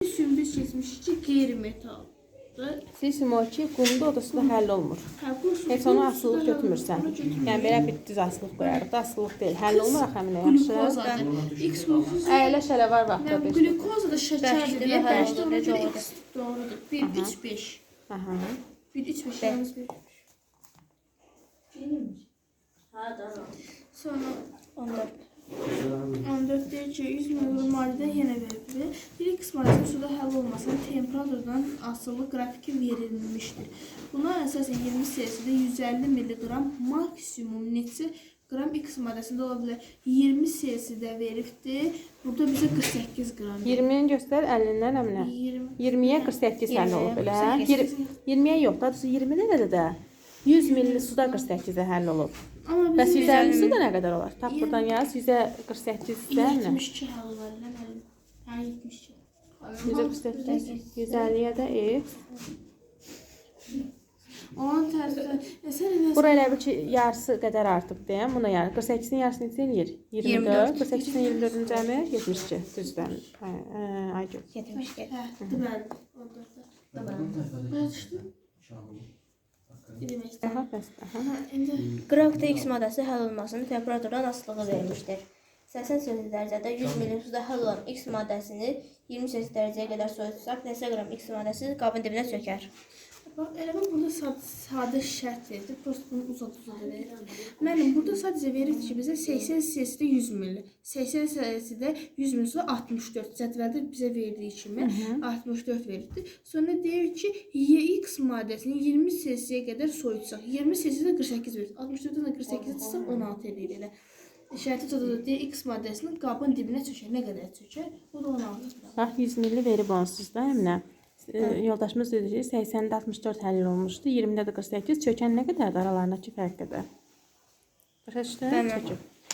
Sümbüz keçmişki qeyri-metal. Silsim o ki, qumda odası da həll olmur. Heç onu asılıq götürmürsən. Yəni, belə bir düz asılıq qoyarıq da, asılıq deyil. Həll olmur axı əminə yaxşı. X qlukoz. Əyləş hələ var vaxtda 5. Glukoz da şəkərdir. 5 doğrudur, X doğrudur. 1, 3, 5. Aha. 1, 3, 5 yalnız 1. Sonra 14 deyir ki, 100 ml maddə yenə verilir. Bir X maddəsinin suda həll olmasına temperaturdan asılı qrafiki verilmişdir. Buna əsasən 20 cc-də 150 mg maksimum neçə qram X maddəsində ola bilər? 20 cc-də veribdir. Burada bizə 48 qram. 20-ni göstər, 50-dən əminə. 20-yə 48 həll olub belə. 20-yə yox, daha doğrusu 20-də də 100 ml suda 48-də həll olub. Bəs 150-si də nə qədər olar? Tap buradan yaz, 148-də nə? 72 həll var, nə mənim? Hə, 72. 148, 150-yə də X. Onun tərəfdə... Bura elə bir ki, yarısı qədər artıb deyəm. Buna yarı. 48-in yarısı necə eləyir? 24. 48-in 24-ün cəmi 72. Düzdür. Ay gör. 72. Hə, deməli. Baya düşdü. Aha, bəsdir. Qrafda X maddəsi həll olmasının temperaturdan asılılığı verilmişdir. 80 cc dərəcədə 100 ml suda həll olan X maddəsini 20 cc dərəcəyə qədər soyutsaq, neçə qram X maddəsi qabın dibinə çökər? Elə burada sadə şərt verir. Prosta bunu uzat verir. Mənim burada sadəcə verir ki, bizə 80 cc-də 100 ml, 80 cc-də 100 ml suda 64. Cədvəldə bizə verdiyi kimi 64 verirdi. Sonra deyir ki, X maddəsini 20 cc-yə qədər soyutsaq. 20 cc-də 48 verir. 64-dən də 48-ə çıxsaq 16 edir elə. İşarəti tutudur deyir, X maddəsinin qabın dibinə çökər. Nə qədər çökər? O da 16. Bax, 100 ml verib onsuz da əminə. Yoldaşımız dedi ki, 80-də 64 həll olmuşdu, 20-də də 48. Çökən nə qədərdir aralarındakı fərq qədər? Başa düşdün? Çöküb.